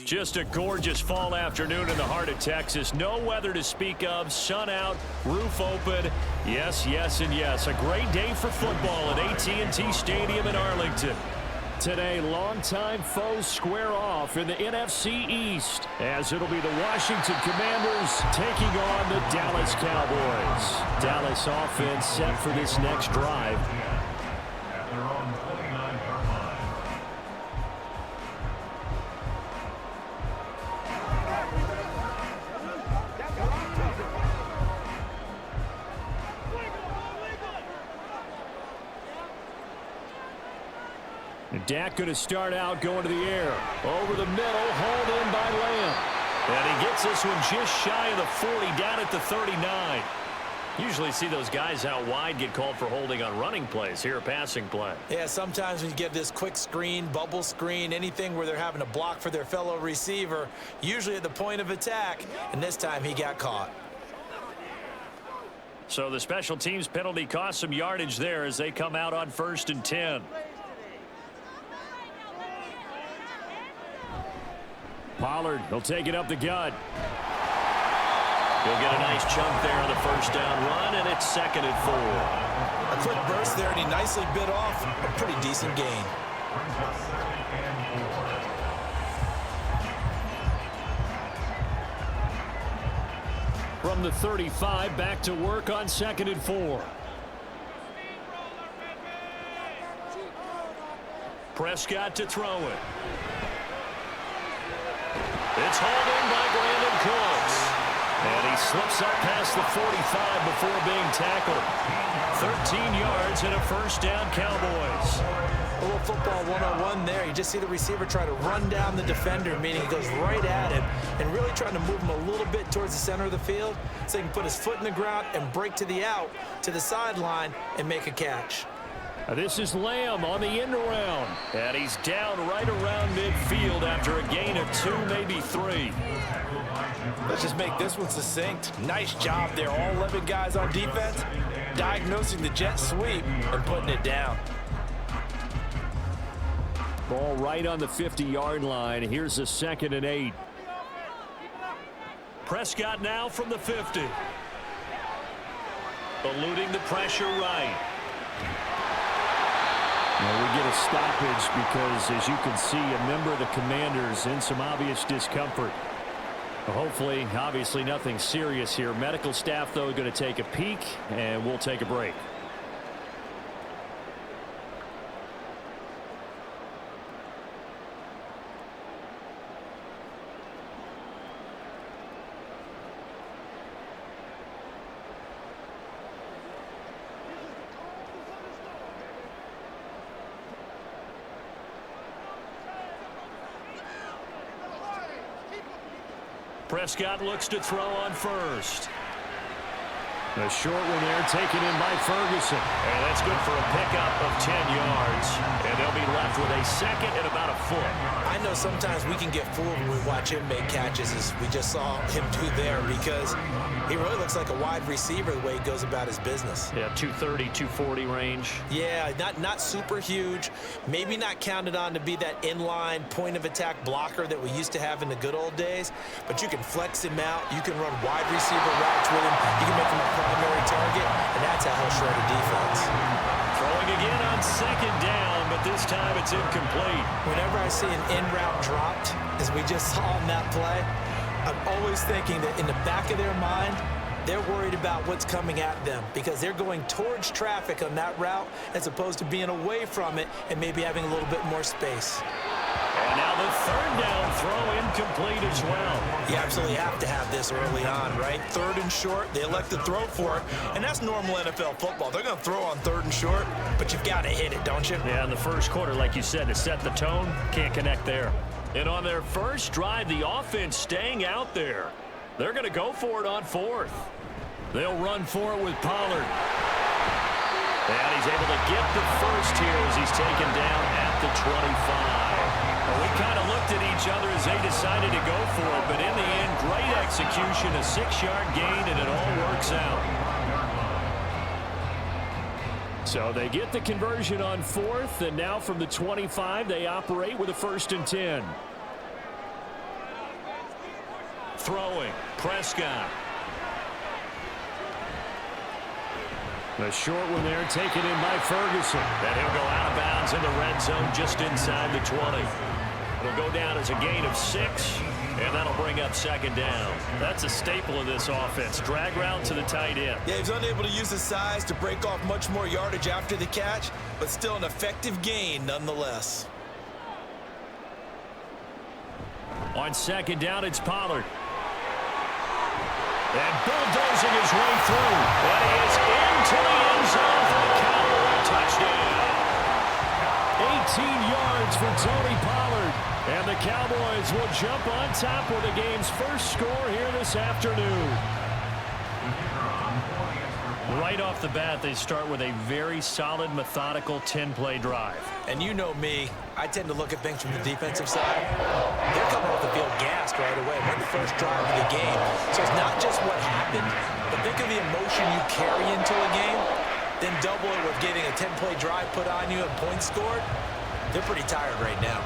Just a gorgeous fall afternoon in the heart of Texas. No weather to speak of. Sun out, roof open. Yes, yes, and yes. A great day for football at AT&T Stadium in Arlington. Today, longtime foes square off in the NFC East, as it'll be the Washington Commanders taking on the Dallas Cowboys. Dallas offense set for this next drive. Dak going to start out going to the air. Over the middle, hauled in by Lamb. And he gets this one just shy of the 40, down at the 39. Usually see those guys out wide get called for holding on running plays. Here, a passing play. Yeah, sometimes when you get this quick screen, bubble screen, anything where they're having to block for their fellow receiver, usually at the point of attack, and this time he got caught. So the special teams penalty cost some yardage there as they come out on 1st and 10. Pollard, he'll take it up the gut. He'll get a nice chunk there on the first down run, and it's 2nd and 4. A quick burst there, and he nicely bit off a pretty decent gain. From the 35, back to work on 2nd and 4. Prescott to throw it. It's hauled in by Brandon Cooks. And he slips up past the 45 before being tackled. 13 yards and a first down, Cowboys. A little football 101 there. You just see the receiver try to run down the defender, meaning he goes right at him and really trying to move him a little bit towards the center of the field so he can put his foot in the ground and break to the out, to the sideline, and make a catch. This is Lamb on the end around. And he's down right around midfield after a gain of 2, maybe 3. Let's just make this one succinct. Nice job there. All 11 guys on defense diagnosing the jet sweep and putting it down. Ball right on the 50-yard line. Here's a 2nd and 8. Prescott now from the 50. Eluding the pressure right. Well, we get a stoppage because, as you can see, a member of the Commanders in some obvious discomfort. Hopefully, obviously, nothing serious here. Medical staff, though, going to take a peek, and we'll take a break. Prescott looks to throw on first. A short one there taken in by Ferguson. And that's good for a pickup of 10 yards. And they'll be left with a 2nd and about a foot. I know sometimes we can get fooled when we watch him make catches, as we just saw him do there, because he really looks like a wide receiver the way he goes about his business. Yeah, 230, 240 range. Yeah, not super huge. Maybe not counted on to be that inline point-of-attack blocker that we used to have in the good old days, but you can flex him out. You can run wide receiver routes with him. You can make him a primary target, and that's how he'll shred a defense. Throwing again on 2nd down, but this time it's incomplete. Whenever I see an in-route dropped, as we just saw in that play, I'm always thinking that in the back of their mind, they're worried about what's coming at them because they're going towards traffic on that route as opposed to being away from it and maybe having a little bit more space. And now the 3rd down throw incomplete as well. You absolutely have to have this early on, right? 3rd and short, they elect to throw for it, and that's normal NFL football. They're going to throw on 3rd and short, but you've got to hit it, don't you? Yeah, in the first quarter, like you said, to set the tone, can't connect there. And on their first drive, the offense staying out there. They're going to go for it on 4th. They'll run for it with Pollard. And he's able to get the first here as he's taken down at the 25. Well, we kind of looked at each other as they decided to go for it, but in the end, great execution, a 6-yard gain, and it all works out. So they get the conversion on 4th, and now from the 25, they operate with a 1st and 10. Throwing, Prescott. The short one there, taken in by Ferguson. And he'll go out of bounds in the red zone just inside the 20. It'll go down as a gain of 6, and that'll bring up 2nd down. That's a staple of this offense. Drag route to the tight end. Yeah, he's unable to use his size to break off much more yardage after the catch, but still an effective gain nonetheless. On 2nd down, it's Pollard. And bulldozing his way through. And he is into the end zone for the Cowboy touchdown. 18 yards for Tony Pollard. And the Cowboys will jump on top with the game's first score here this afternoon. Right off the bat, they start with a very solid, methodical 10-play drive. And you know me, I tend to look at things from the defensive side. They're coming off the field gassed right away. Won the first drive of the game. So it's not just what happened, but think of the emotion you carry into a game, then double it with getting a 10-play drive put on you and points scored. They're pretty tired right now.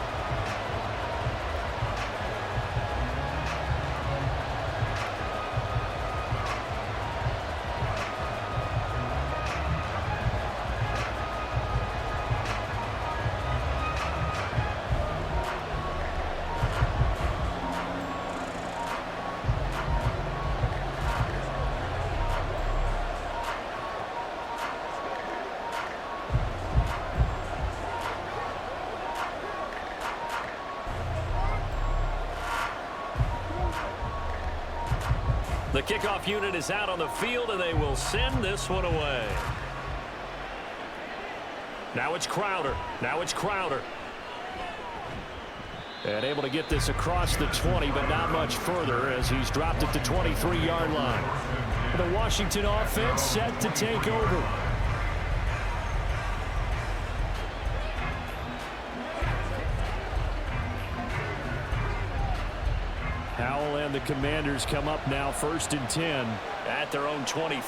The kickoff unit is out on the field, and they will send this one away. Now it's Crowder. And able to get this across the 20, but not much further as he's dropped at the 23-yard line. The Washington offense set to take over. Howell and the Commanders come up now 1st and 10 at their own 23.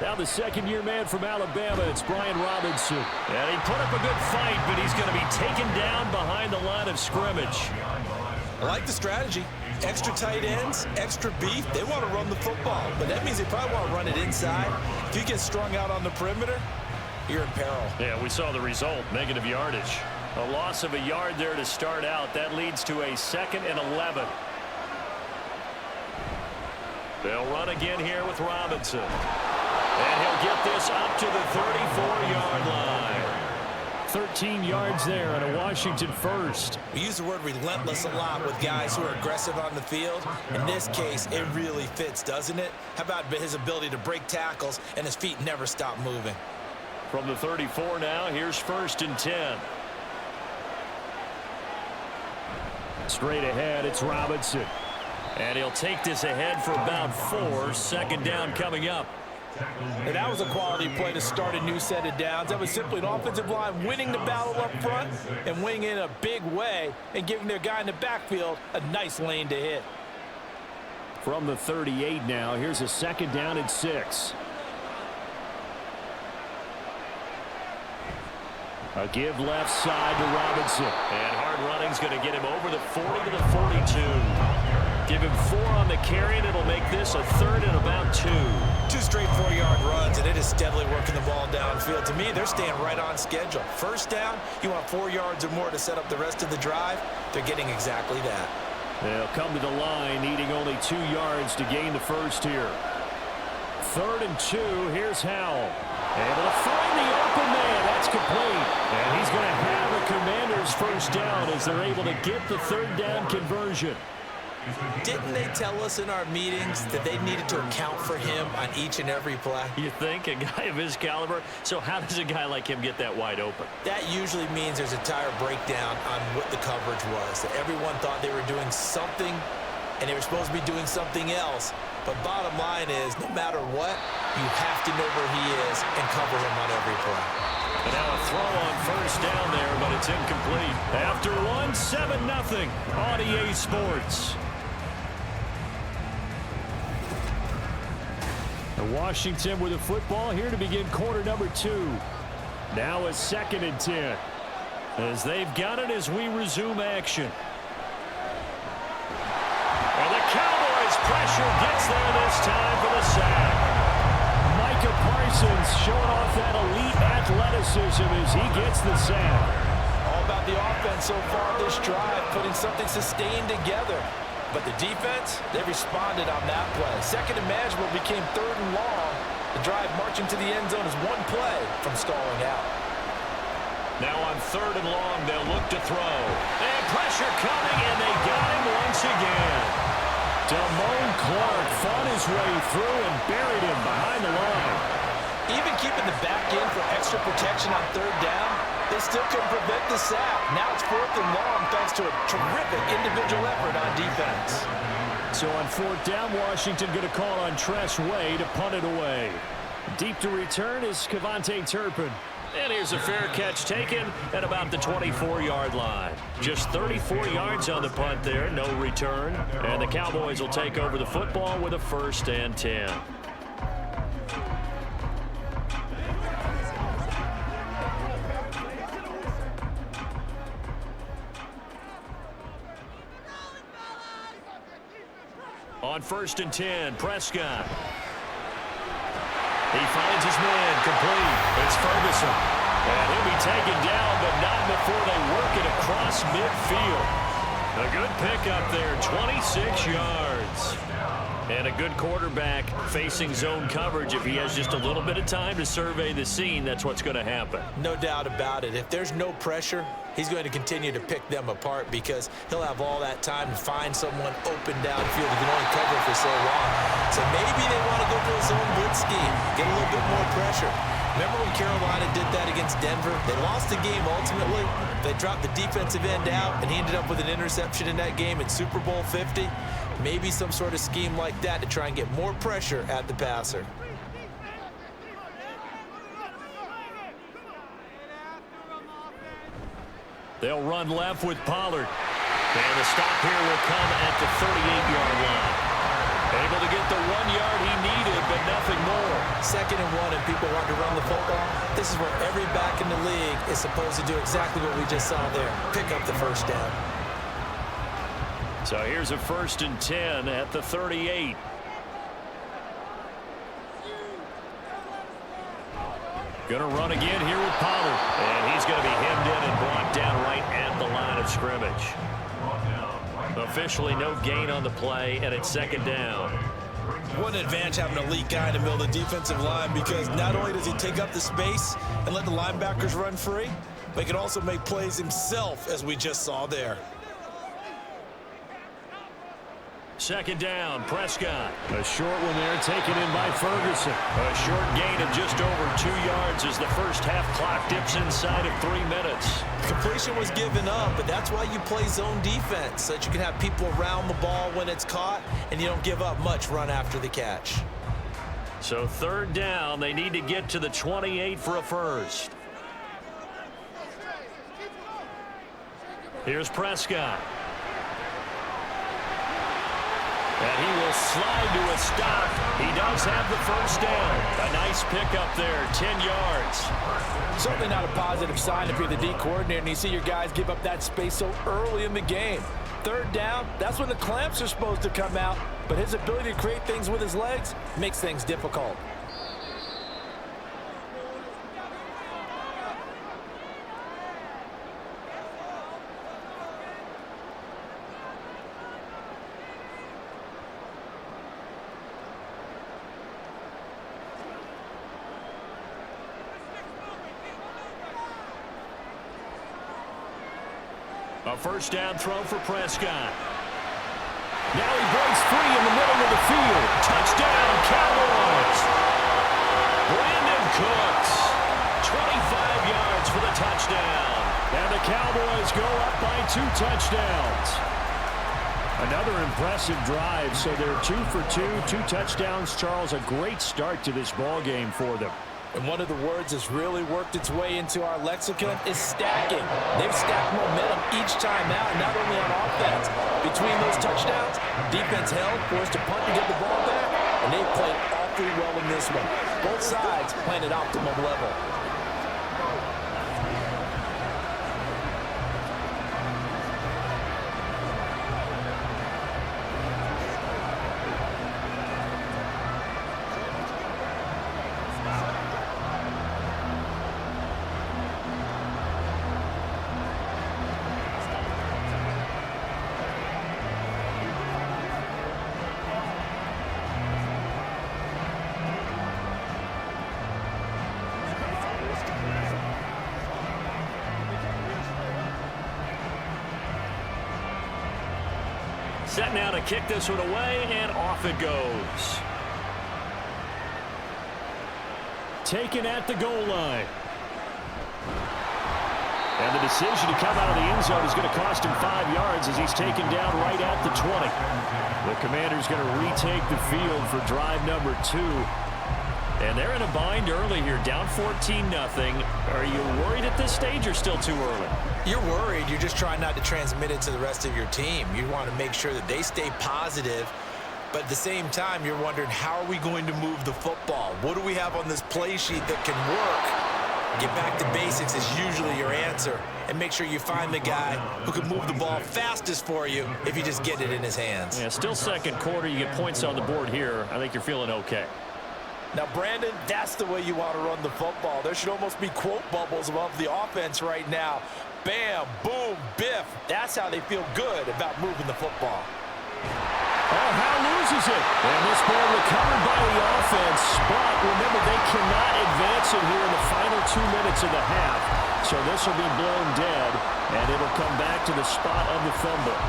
Now the second-year man from Alabama, it's Brian Robinson. And he put up a good fight, but he's going to be taken down behind the line of scrimmage. I like the strategy. Extra tight ends, extra beef. They want to run the football, but that means they probably want to run it inside. If you get strung out on the perimeter, you're in peril. Yeah, we saw the result, negative yardage. A loss of a yard there to start out. That leads to a 2nd and 11. They'll run again here with Robinson. And he'll get this up to the 34-yard line. 13 yards there on a Washington first. We use the word relentless a lot with guys who are aggressive on the field. In this case, it really fits, doesn't it? How about his ability to break tackles and his feet never stop moving? From the 34 now, here's 1st and 10. Straight ahead, it's Robinson. And he'll take this ahead for about 4. 2nd down coming up. And that was a quality play to start a new set of downs. That was simply an offensive line winning the battle up front and winning in a big way and giving their guy in the backfield a nice lane to hit. From the 38 now, here's a 2nd down and 6. A give left side to Robinson. And hard running's going to get him over the 40 to the 42. Give him 4 on the carry, and it'll make this a 3rd and about 2. 2 straight 4-yard runs, and it is steadily working the ball downfield. To me, they're staying right on schedule. First down, you want 4 yards or more to set up the rest of the drive. They're getting exactly that. They'll come to the line, needing only 2 yards to gain the first here. 3rd and 2, here's Howell. Able to find the open man. That's complete. And he's going to have a Commander's first down as they're able to get the 3rd down conversion. Didn't they tell us in our meetings that they needed to account for him on each and every play? You think? A guy of his caliber? So how does a guy like him get that wide open? That usually means there's a entire breakdown on what the coverage was. That everyone thought they were doing something, and they were supposed to be doing something else. But bottom line is, no matter what, you have to know where he is and cover him on every play. And now a throw on first down there, but it's incomplete. After 7-0 on EA Sports. Washington with the football here to begin quarter number 2. Now a 2nd and 10. As they've got it as we resume action. And the Cowboys pressure gets there this time for the sack. Micah Parsons showing off that elite athleticism as he gets the sack. All about the offense so far this drive, putting something sustained together. But the defense, they responded on that play. Second and manageable became 3rd and long. The drive marching to the end zone is one play from stalling out. Now on 3rd and long, they'll look to throw. And pressure coming, and they got him once again. Damone Clark fought his way through and buried him behind the line. Even keeping the back end for extra protection on 3rd down, they still couldn't prevent the sack. Now it's 4th and long thanks to a terrific individual effort on defense. So on 4th down, Washington going to call on Tress Way to punt it away. Deep to return is Kevontae Turpin. And here's a fair catch taken at about the 24-yard line. Just 34 yards on the punt there, no return. And the Cowboys will take over the football with a 1st and 10. On 1st and 10, Prescott. He finds his man complete. It's Ferguson. And he'll be taken down, but not before they work it across midfield. A good pickup there, 26 yards. And a good quarterback facing zone coverage. If he has just a little bit of time to survey the scene, that's what's going to happen. No doubt about it. If there's no pressure, he's going to continue to pick them apart because he'll have all that time to find someone open downfield who can only cover for so long. So maybe they want to go to a zone blitz scheme, get a little bit more pressure. Remember when Carolina did that against Denver? They lost the game ultimately. They dropped the defensive end out, and he ended up with an interception in that game in Super Bowl 50. Maybe some sort of scheme like that to try and get more pressure at the passer. They'll run left with Pollard. And the stop here will come at the 38-yard line. Able to get the 1 yard he needed, but nothing more. 2nd and 1, and people want to run the football. This is where every back in the league is supposed to do exactly what we just saw there. Pick up the 1st down. So here's a 1st and 10 at the 38. Going to run again here with Pollard. And he's going to be hemmed in and brought down right at the line of scrimmage. Officially no gain on the play, and it's 2nd down. What an advantage having an elite guy in the middle of the defensive line, because not only does he take up the space and let the linebackers run free, but he can also make plays himself, as we just saw there. 2nd down, Prescott. A short one there taken in by Ferguson. A short gain of just over 2 yards as the first half clock dips inside of 3 minutes. Completion was given up, but that's why you play zone defense, so that you can have people around the ball when it's caught, and you don't give up much run after the catch. So 3rd down, they need to get to the 28 for a first. Here's Prescott. And he will slide to a stop. He does have the 1st down. A nice pickup there, 10 yards. Certainly not a positive sign if you're the D coordinator and you see your guys give up that space so early in the game. 3rd down, that's when the clamps are supposed to come out, but his ability to create things with his legs makes things difficult. A 1st down throw for Prescott. Now he breaks free in the middle of the field. Touchdown, Cowboys. Brandon Cooks, 25 yards for the touchdown. And the Cowboys go up by 2 touchdowns. Another impressive drive, so they're 2 for 2 touchdowns. Charles, a great start to this ball game for them. And one of the words that's really worked its way into our lexicon is stacking. They've stacked momentum each time out, not only on offense. Between those touchdowns, defense held, forced to punt to get the ball back, and they've played perfectly well in this one. Both sides playing at optimum level. Set now to kick this one away, and off it goes. Taken at the goal line. And the decision to come out of the end zone is going to cost him 5 yards as he's taken down right at the 20. The Commanders going to retake the field for drive number 2. And they're in a bind early here, down 14-0. Are you worried at this stage or still too early? You're worried. You're just trying not to transmit it to the rest of your team. You want to make sure that they stay positive, but at the same time, you're wondering, how are we going to move the football? What do we have on this play sheet that can work? Get back to basics is usually your answer, and make sure you find the guy who can move the ball fastest for you if you just get it in his hands. Yeah, still second quarter. You get points on the board here. I think you're feeling okay. Now, Brandon, that's the way you want to run the football. There should almost be quote bubbles above the offense right now. Bam, boom, biff. That's how they feel good about moving the football. Oh, Howe loses it. And this ball recovered by the offense. But remember, they cannot advance it here in the final 2 minutes of the half. So this will be blown dead, and it'll come back to the spot of the fumble.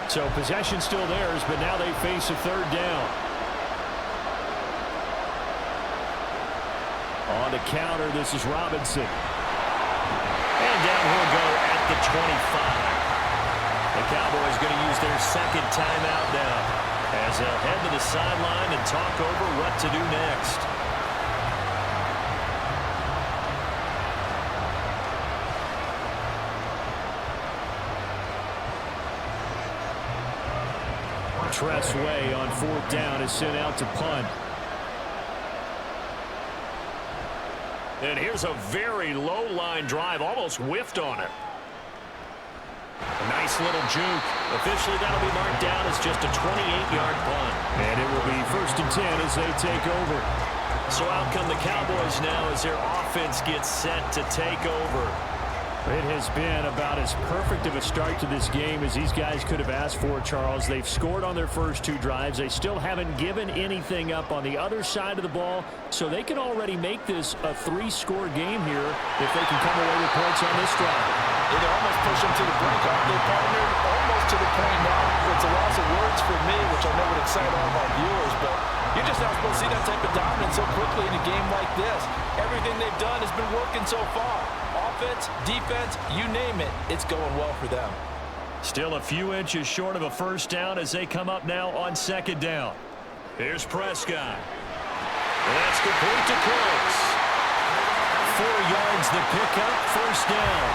So possession still theirs, but now they face a third down. On the counter, this is Robinson. And down he'll go at the 25. The Cowboys going to use their second timeout now as they'll head to the sideline and talk over what to do next. Tress Way on 4th down is sent out to punt. And here's a very low line drive, almost whiffed on it. A nice little juke. Officially, that'll be marked down as just a 28-yard punt. And it will be 1st and 10 as they take over. So out come the Cowboys now as their offense gets set to take over. It has been about as perfect of a start to this game as these guys could have asked for, Charles. They've scored on their first 2 drives. They still haven't given anything up on the other side of the ball, so they can already make this a 3-score game here if they can come away with points on this drive. They almost push them to the brink, aren't they, partner? Almost to the point now. It's a loss of words for me, which I know would excite all of our viewers, but you're just not supposed to see that type of dominance so quickly in a game like this. Everything they've done has been working so far. Offense, defense, you name it, it's going well for them. Still a few inches short of a first down as they come up now on 2nd down. Here's Prescott. And that's complete to Cooks. 4 yards the pickup, first down.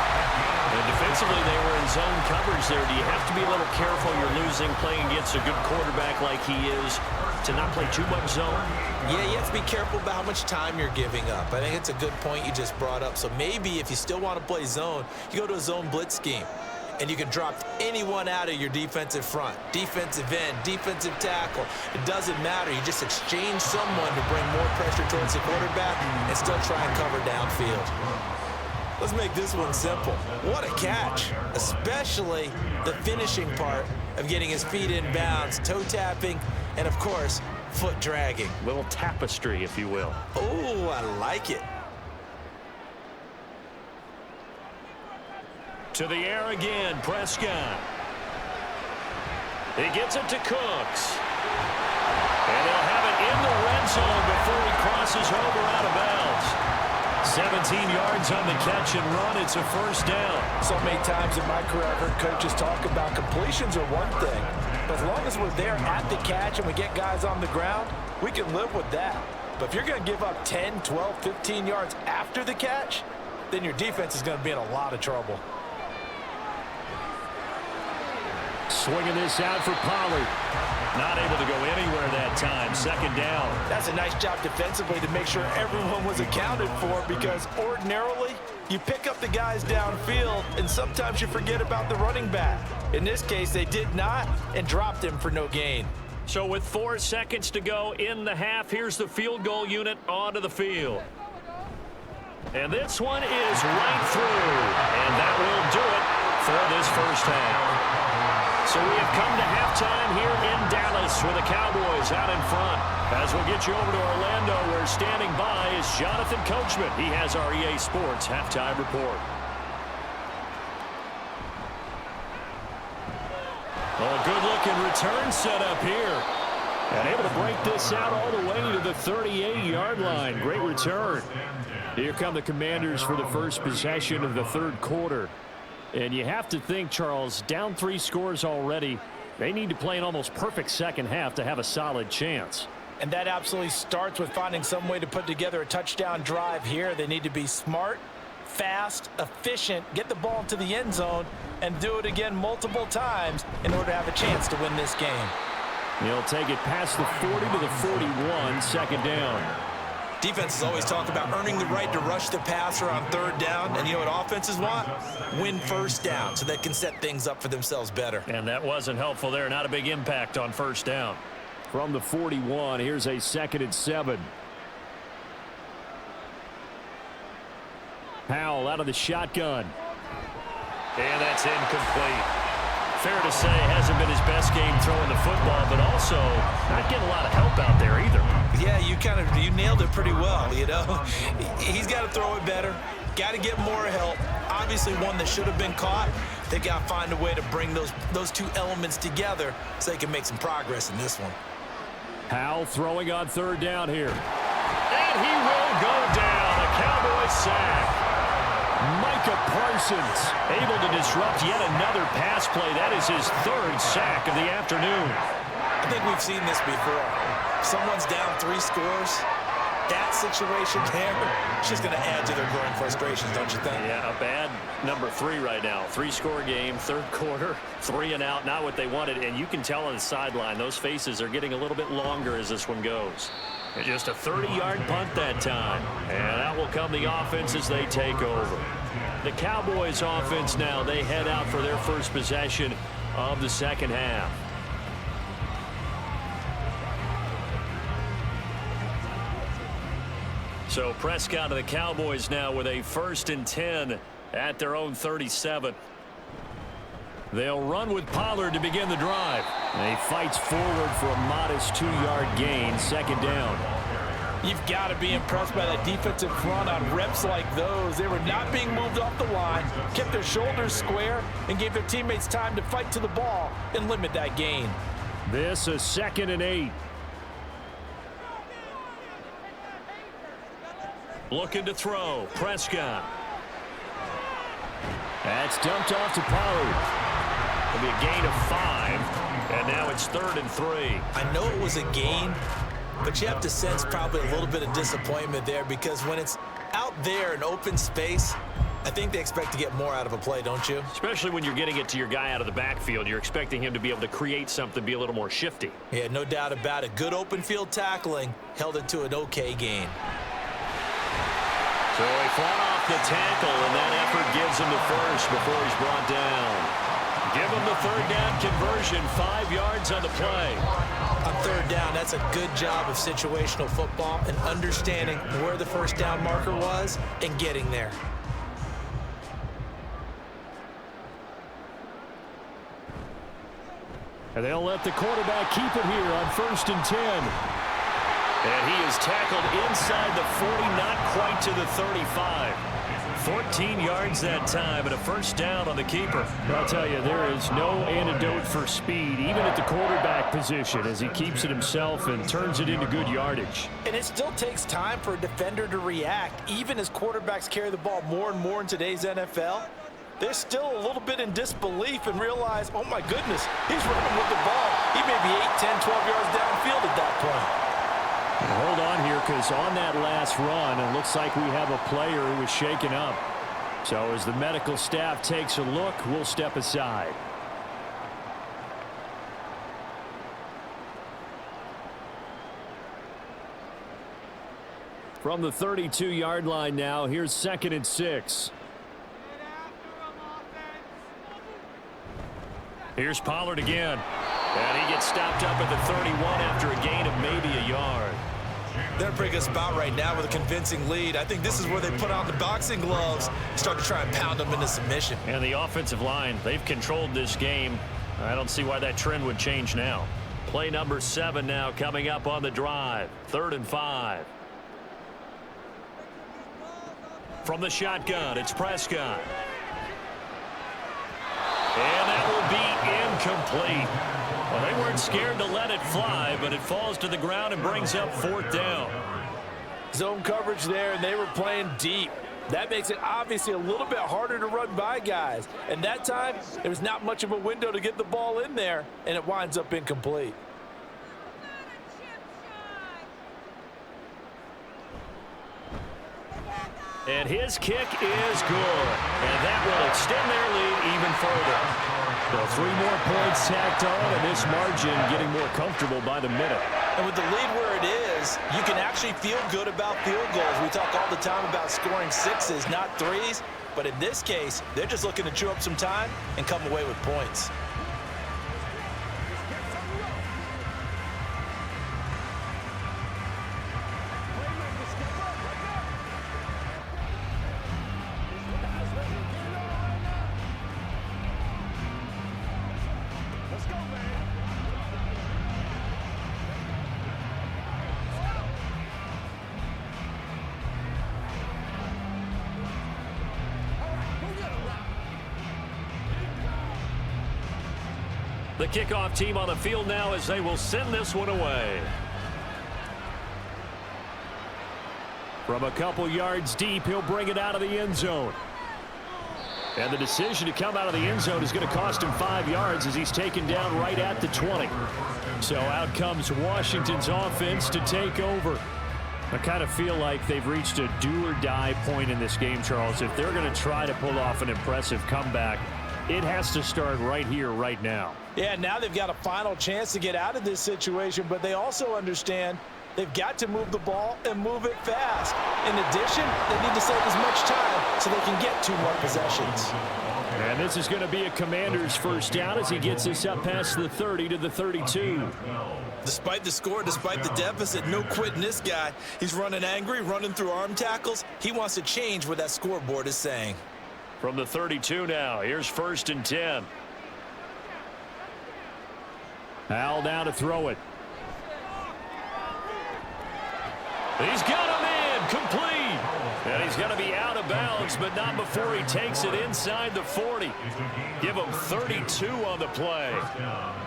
And defensively, they were in zone coverage there. Do you have to be a little careful? You're losing, playing against a good quarterback like he is, to not play too much zone? Yeah, you have to be careful about how much time you're giving up. I think it's a good point you just brought up. So maybe if you still want to play zone, you go to a zone blitz scheme. And you can drop anyone out of your defensive front. Defensive end, defensive tackle. It doesn't matter. You just exchange someone to bring more pressure towards the quarterback and still try and cover downfield. Let's make this one simple. What a catch, especially the finishing part of getting his feet in bounds, toe tapping, and of course, foot dragging. Little tapestry, if you will. Oh, I like it. To the air again, Prescott. He gets it to Cooks. And they'll have it in the red zone before he crosses over out of bounds. 17 yards on the catch and run. It's a first down. So many times in my career, I've heard coaches talk about completions are one thing. But as long as we're there at the catch and we get guys on the ground, we can live with that. But if you're going to give up 10, 12, 15 yards after the catch, then your defense is going to be in a lot of trouble. Swinging this out for Pollard. Not able to go anywhere that time. Second down. That's a nice job defensively to make sure everyone was accounted for, because ordinarily you pick up the guys downfield and sometimes you forget about the running back. In this case, they did not and dropped him for no gain. So with 4 seconds to go in the half, here's the field goal unit onto the field. And this one is right through. And that will do it for this first half. So we have come to halftime here in Dallas with the Cowboys out in front. As we'll get you over to Orlando, where standing by is Jonathan Coachman. He has our EA Sports halftime report. Oh, good-looking return set up here. And able to break this out all the way to the 38-yard line. Great return. Here come the Commanders for the first possession of the third quarter. And you have to think, Charles, down 3 scores already. They need to play an almost perfect second half to have a solid chance. And that absolutely starts with finding some way to put together a touchdown drive here. They need to be smart, fast, efficient, get the ball into the end zone, and do it again multiple times in order to have a chance to win this game. He'll take it past the 40 to the 41, second down. Defenses always talk about earning the right to rush the passer on third down. And you know what offenses want? Win first down so they can set things up for themselves better. And that wasn't helpful there. Not a big impact on first down. From the 41, here's a 2nd and 7. Powell out of the shotgun. And that's incomplete. Fair to say, hasn't been his best game throwing the football, but also not getting a lot of help out there either. Yeah, you nailed it pretty well, you know. He's got to throw it better, got to get more help. Obviously one that should have been caught. They got to find a way to bring those two elements together so they can make some progress in this one. Powell throwing on third down here. And he will go down. A Cowboys sack. Micah Parsons able to disrupt yet another pass play. That is his 3rd sack of the afternoon. I think we've seen this before. Someone's down 3 scores. That situation there, it's just going to add to their growing frustrations, don't you think? Yeah, a bad number 3 right now. 3-score game, third quarter, 3 and out, not what they wanted. And you can tell on the sideline, those faces are getting a little bit longer as this one goes. And just a 30-yard punt that time. And out will come the offense as they take over. The Cowboys offense now, they head out for their first possession of the second half. So Prescott of the Cowboys now with a 1st and 10 at their own 37. They'll run with Pollard to begin the drive. And he fights forward for a modest 2-yard gain, second down. You've got to be impressed by that defensive front on reps like those. They were not being moved off the line, kept their shoulders square, and gave their teammates time to fight to the ball and limit that gain. This a 2nd and 8. Looking to throw. Prescott. That's dumped off to Pollard. It'll be a gain of 5, and now it's 3rd and 3. I know it was a gain, but you have to sense probably a little bit of disappointment there, because when it's out there in open space, I think they expect to get more out of a play, don't you? Especially when you're getting it to your guy out of the backfield. You're expecting him to be able to create something, be a little more shifty. Yeah, no doubt about it. Good open field tackling held it to an okay gain. So he fought off the tackle, and that effort gives him the first before he's brought down. Give him the 3rd down conversion, 5 yards on the play. On 3rd down, that's a good job of situational football and understanding where the 1st down marker was and getting there. And they'll let the quarterback keep it here on 1st and 10. And he is tackled inside the 40, not quite to the 35. 14 yards that time, and a 1st down on the keeper. I'll tell you, there is no antidote for speed, even at the quarterback position, as he keeps it himself and turns it into good yardage. And it still takes time for a defender to react, even as quarterbacks carry the ball more and more in today's NFL. They're still a little bit in disbelief and realize, oh my goodness, he's running with the ball. He may be 8, 10, 12 yards downfield at that point. Hold on here, because on that last run, it looks like we have a player who was shaken up. So as the medical staff takes a look, we'll step aside. From the 32-yard line now, here's 2nd and 6. Here's Pollard again. And he gets stopped up at the 31 after a gain of maybe a yard. They're in a pretty good spot right now with a convincing lead. I think this is where they put on the boxing gloves and start to try and pound them into submission. And the offensive line, they've controlled this game. I don't see why that trend would change now. Play number 7 now coming up on the drive. 3rd and 5. From the shotgun, it's Prescott. And that will be incomplete. Well, they weren't scared to let it fly, but it falls to the ground and brings up 4th down. Zone coverage there, and they were playing deep. That makes it obviously a little bit harder to run by guys. And that time, there was not much of a window to get the ball in there, and it winds up incomplete. And his kick is good. And that will extend their lead even further. So 3 more points tacked on, and this margin getting more comfortable by the minute. And with the lead where it is, you can actually feel good about field goals. We talk all the time about scoring 6s, not 3s. But in this case, they're just looking to chew up some time and come away with points. The kickoff team on the field now as they will send this one away. From a couple yards deep, he'll bring it out of the end zone. And the decision to come out of the end zone is going to cost him 5 yards as he's taken down right at the 20. So out comes Washington's offense to take over. I kind of feel like they've reached a do-or-die point in this game, Charles. If they're going to try to pull off an impressive comeback, it has to start right here, right now. Yeah, now they've got a final chance to get out of this situation, but they also understand they've got to move the ball and move it fast. In addition, they need to save as much time so they can get 2 more possessions. And this is going to be a Commander's first down as he gets this up past the 30 to the 32. Despite the score, despite the deficit, no quitting this guy. He's running angry, running through arm tackles. He wants to change what that scoreboard is saying. From the 32 now, here's 1st and 10. Al now to throw it. He's got him in, complete. And he's going to be out of bounds, but not before he takes it inside the 40. Give him 32 on the play.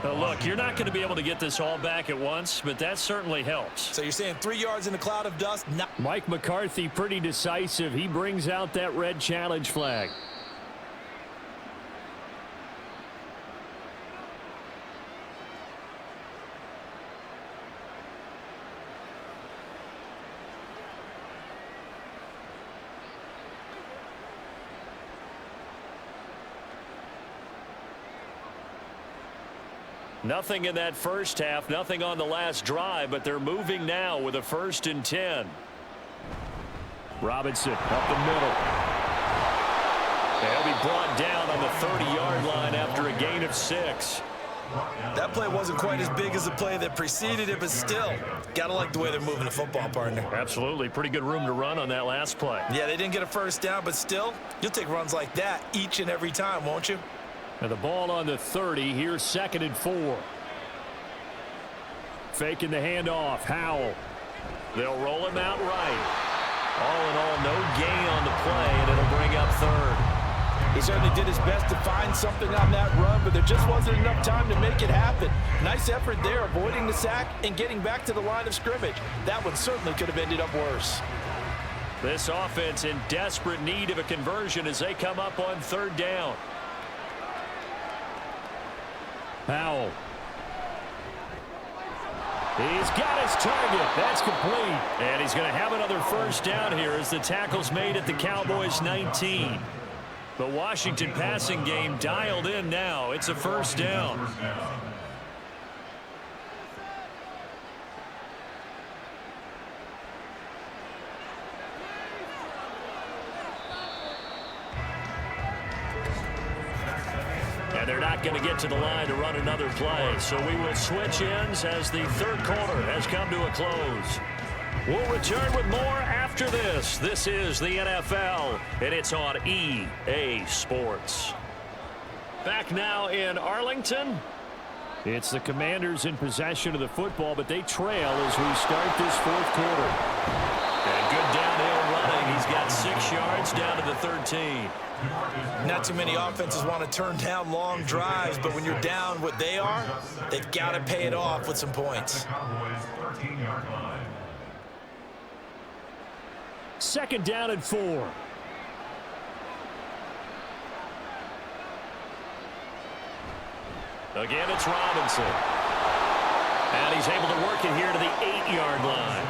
Now look, you're not going to be able to get this all back at once, but that certainly helps. So you're saying 3 yards in a cloud of dust? Mike McCarthy pretty decisive. He brings out that red challenge flag. Nothing in that first half, nothing on the last drive, but they're moving now with a 1st and 10. Robinson up the middle. They'll be brought down on the 30-yard line after a gain of 6. That play wasn't quite as big as the play that preceded it, but still, gotta like the way they're moving the football, partner. Absolutely. Pretty good room to run on that last play. Yeah, they didn't get a first down, but still, you'll take runs like that each and every time, won't you? And the ball on the 30. Here's 2nd and 4. Faking the handoff. Howell. They'll roll him out right. All in all, no gain on the play, and it'll bring up 3rd. He certainly did his best to find something on that run, but there just wasn't enough time to make it happen. Nice effort there, avoiding the sack and getting back to the line of scrimmage. That one certainly could have ended up worse. This offense in desperate need of a conversion as they come up on 3rd down. Howell. He's got his target. That's complete. And he's going to have another first down here as the tackle's made at the Cowboys 19. The Washington passing game dialed in now. It's a first down. And they're not going to get to the line to run another play. So we will switch ends as the third quarter has come to a close. We'll return with more after this. This is the NFL, and it's on EA Sports. Back now in Arlington. It's the Commanders in possession of the football, but they trail as we start this fourth quarter. And good downhill running. He's got 6 yards down to the 13. Not too many offenses want to turn down long drives, but when you're down what they are, they've got to pay it off with some points. Second down and 4. Again, it's Robinson. And he's able to work it here to the 8-yard line.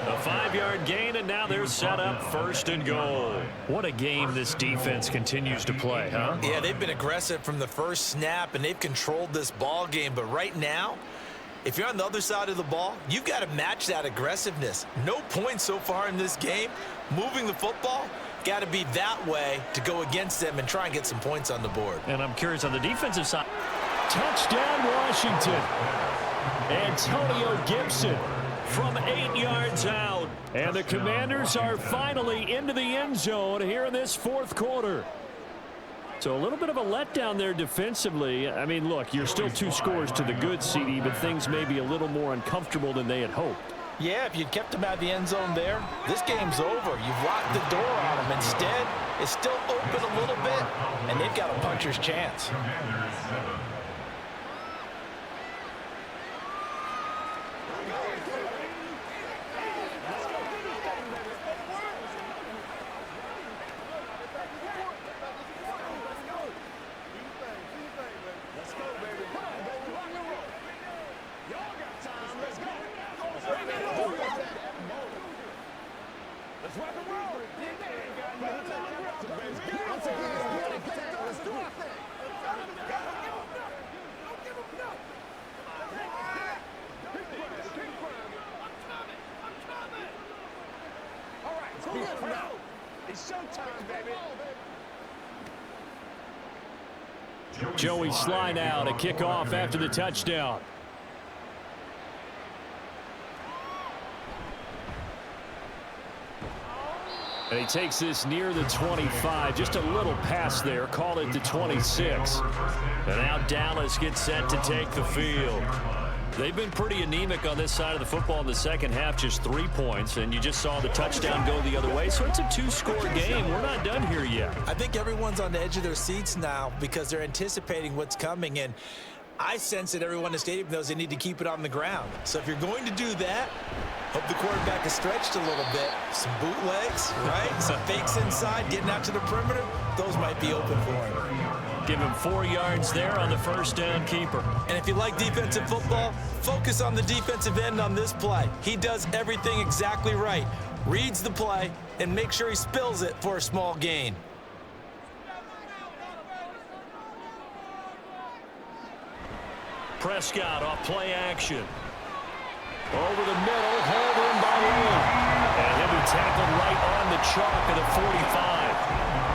A 5-yard gain, and now they're set up first and goal. What a game this defense continues to play, huh? Yeah, they've been aggressive from the first snap, and they've controlled this ball game. But right now, if you're on the other side of the ball, you've got to match that aggressiveness. No points so far in this game. Moving the football, got to be that way to go against them and try and get some points on the board. And I'm curious on the defensive side. Touchdown, Washington. Antonio Gibson from 8 yards out. And the Commanders are finally into the end zone here in this fourth quarter. So a little bit of a letdown there defensively. I mean, look, you're still 2 scores to the good, CD, but things may be a little more uncomfortable than they had hoped. Yeah, if you'd kept them out of the end zone there, this game's over. You've locked the door on them. Instead, it's still open a little bit, and they've got a puncher's chance. Joey Sly now to kick off after the touchdown. And he takes this near the 25, just a little pass there, call it the 26. And now Dallas gets set to take the field. They've been pretty anemic on this side of the football in the second half, just 3 points, and you just saw the touchdown go the other way. So it's a 2-score game. We're not done here yet. I think everyone's on the edge of their seats now because they're anticipating what's coming, and I sense that everyone in the stadium knows they need to keep it on the ground. So if you're going to do that, hope the quarterback is stretched a little bit. Some bootlegs, right? Some fakes inside, getting out to the perimeter. Those might be open for him. Give him 4 yards there on the first down keeper. And if you like defensive football, focus on the defensive end on this play. He does everything exactly right. Reads the play and make sure he spills it for a small gain. Prescott off play action. Over the middle, hauled in by Lamb. And he'll be tackled right on the chalk of the 45.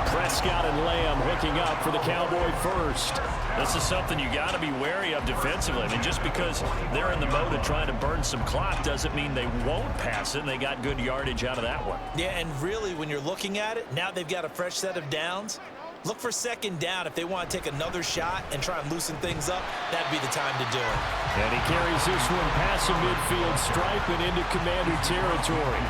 Prescott and Lamb hooking up for the Cowboy first. This is something you got to be wary of defensively. I mean, just because they're in the mode of trying to burn some clock doesn't mean they won't pass it, and they got good yardage out of that one. Yeah, and really, when you're looking at it, now they've got a fresh set of downs. Look for second down if they want to take another shot and try and loosen things up. That'd be the time to do it. And he carries this one past the midfield stripe and into Commander territory.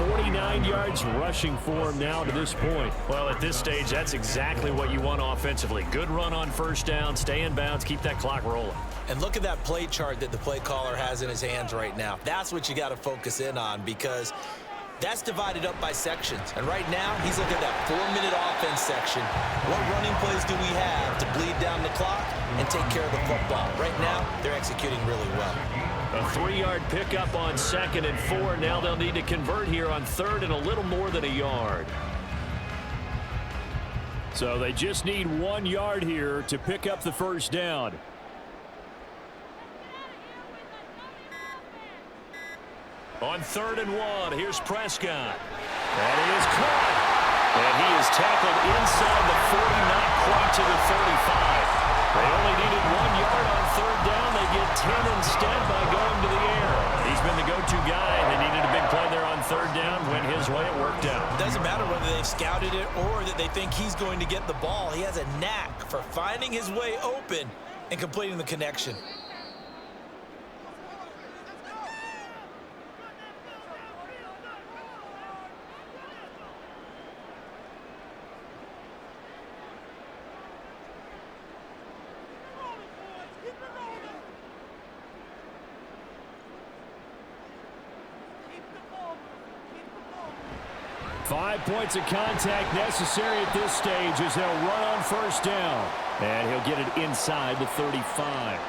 49 yards rushing for him now to this point. Well, at this stage, that's exactly what you want offensively. Good run on first down, stay in bounds, keep that clock rolling. And look at that play chart that the play caller has in his hands right now. That's what you got to focus in on because that's divided up by sections. And right now, he's looking at that 4-minute offense section. What running plays do we have to bleed down the clock and take care of the football? Right now, they're executing really well. A 3-yard pickup on 2nd and 4. Now they'll need to convert here on 3rd and a little more than a yard. So they just need 1 yard here to pick up the first down. On 3rd and 1, here's Prescott. And he is caught. And he is tackled inside the 40, not quite to the 35. They only needed 1 yard on 3rd down. They get 10 instead by going to the air. He's been the go-to guy. They needed a big play there on 3rd down. Went his way. It worked out. Doesn't matter whether they've scouted it or that they think he's going to get the ball. He has a knack for finding his way open and completing the connection. 5 points of contact necessary at this stage as they'll run on 1st down. And he'll get it inside the 35.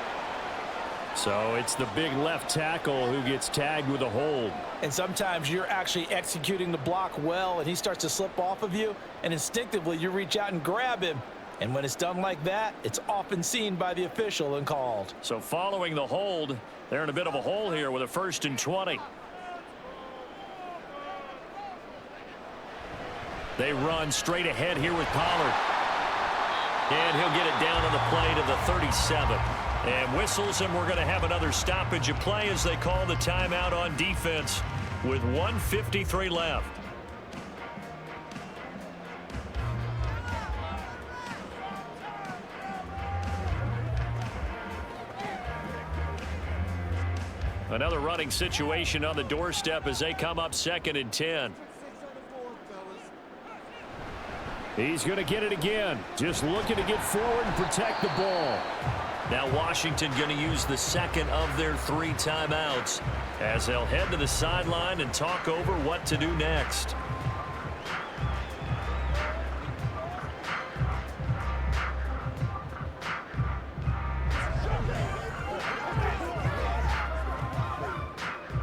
So it's the big left tackle who gets tagged with a hold. And sometimes you're actually executing the block well, and he starts to slip off of you, and instinctively you reach out and grab him. And when it's done like that, it's often seen by the official and called. So following the hold, they're in a bit of a hole here with a 1st and 20. They run straight ahead here with Pollard. And he'll get it down on the play to the 37. And whistles, and we're going to have another stoppage of play as they call the timeout on defense with 1:53 left. Another running situation on the doorstep as they come up 2nd and 10. He's going to get it again. Just looking to get forward and protect the ball. Now Washington going to use the 2nd of their 3 timeouts as they'll head to the sideline and talk over what to do next.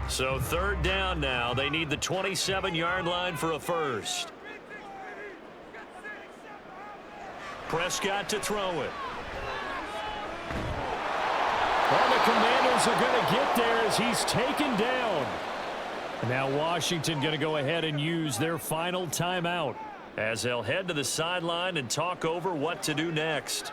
So 3rd down now. They need the 27-yard line for a 1st. Prescott to throw it. Well, the Commanders are going to get there as he's taken down. Now Washington going to go ahead and use their final timeout as they'll head to the sideline and talk over what to do next.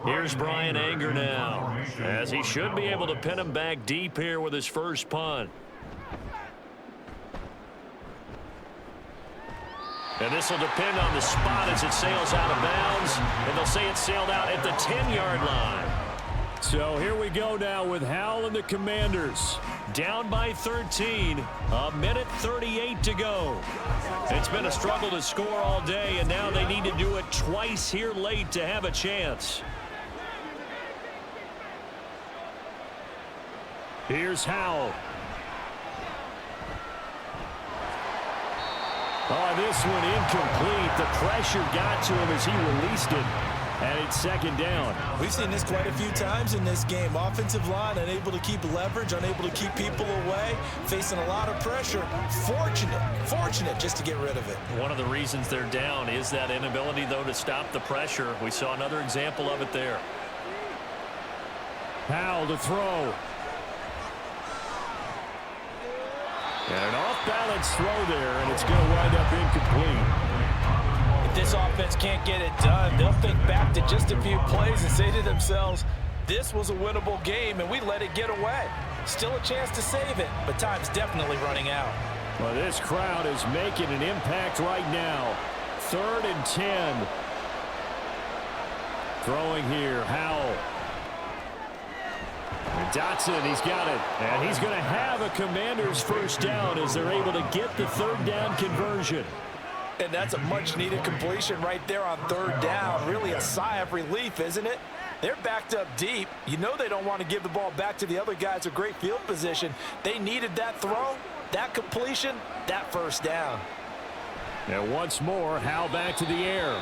Here's Brian Anger now, as he should be able to pin him back deep here with his first punt. And this will depend on the spot as it sails out of bounds, and they'll say it sailed out at the 10-yard line. So here we go now with Howell and the Commanders. Down by 13, a minute 38 to go. It's been a struggle to score all day, and now they need to do it twice here late to have a chance. Here's Howell. Oh, this one incomplete. The pressure got to him as he released it. And it's 2nd down. We've seen this quite a few times in this game. Offensive line unable to keep leverage, unable to keep people away, facing a lot of pressure. Fortunate just to get rid of it. One of the reasons they're down is that inability, though, to stop the pressure. We saw another example of it there. Howell to throw. And an off-balance throw there, and it's going to wind up incomplete. If this offense can't get it done, they'll think back to just a few plays and say to themselves, this was a winnable game, and we let it get away. Still a chance to save it, but time's definitely running out. Well, this crowd is making an impact right now. 3rd and 10. Throwing here, Howell. And Dotson, he's got it. And he's going to have a Commander's first down as they're able to get the 3rd down conversion. And that's a much-needed completion right there on 3rd down. Really a sigh of relief, isn't it? They're backed up deep. You know they don't want to give the ball back to the other guys with great field position. They needed that throw, that completion, that 1st down. And once more, Howell back to the air.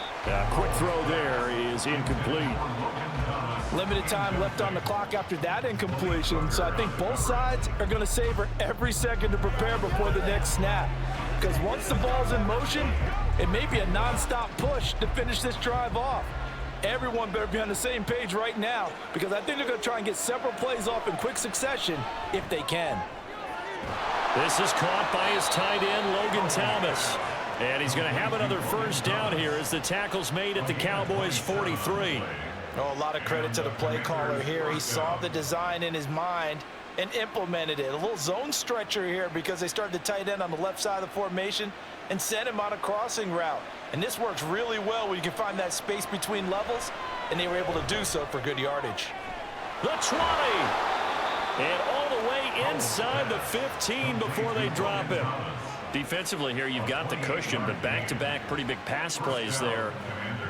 Quick throw there is incomplete. Limited time left on the clock after that incompletion, so I think both sides are going to savor every second to prepare before the next snap. Because once the ball's in motion, it may be a nonstop push to finish this drive off. Everyone better be on the same page right now, because I think they're going to try and get several plays off in quick succession if they can. This is caught by his tight end, Logan Thomas. And he's going to have another first down here as the tackle's made at the Cowboys' 43. Oh, a lot of credit to the play caller here. He saw the design in his mind and implemented it. A little zone stretcher here because they started the tight end on the left side of the formation and sent him on a crossing route. And this works really well when you can find that space between levels, and they were able to do so for good yardage. The 20. And all the way inside the 15 before they drop him. Defensively here, you've got the cushion, but back-to-back pretty big pass plays there.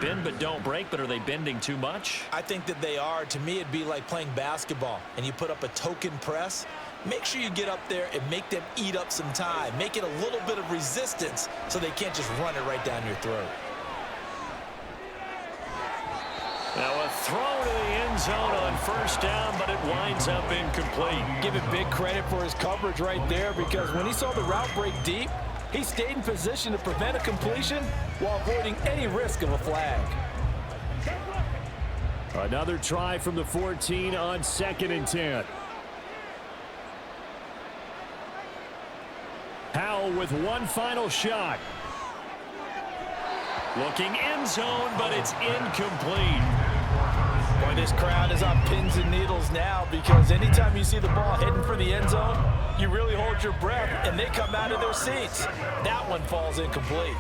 Bend but don't break, but are they bending too much? I think that they are. To me, it'd be like playing basketball, and you put up a token press. Make sure you get up there and make them eat up some time. Make it a little bit of resistance so they can't just run it right down your throat. Now a throw to the end zone on first down, but it winds up incomplete. Give it big credit for his coverage right there, because when he saw the route break deep, he stayed in position to prevent a completion while avoiding any risk of a flag. Another try from the 14 on 2nd and 10. Howell with one final shot. Looking end zone, but it's incomplete. Boy, this crowd is on pins and needles now, because anytime you see the ball heading for the end zone, you really hold your breath, and they come out of their seats. That one falls incomplete.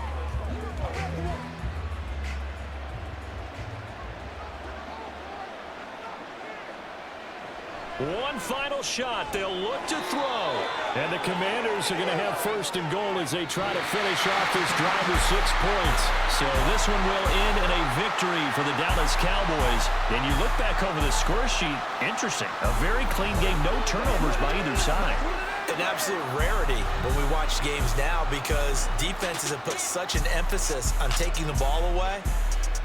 One final shot. They'll look to throw. And the Commanders are going to have first and goal as they try to finish off this drive with 6 points. So this one will end in a victory for the Dallas Cowboys. And you look back over the score sheet, interesting. A very clean game, no turnovers by either side. An absolute rarity when we watch games now, because defenses have put such an emphasis on taking the ball away.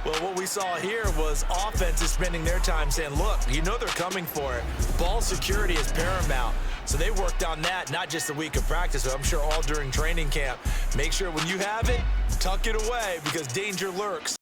Well, what we saw here was offenses spending their time saying, look, you know they're coming for it. Ball security is paramount. So they worked on that, not just a week of practice, but I'm sure all during training camp. Make sure when you have it, tuck it away, because danger lurks.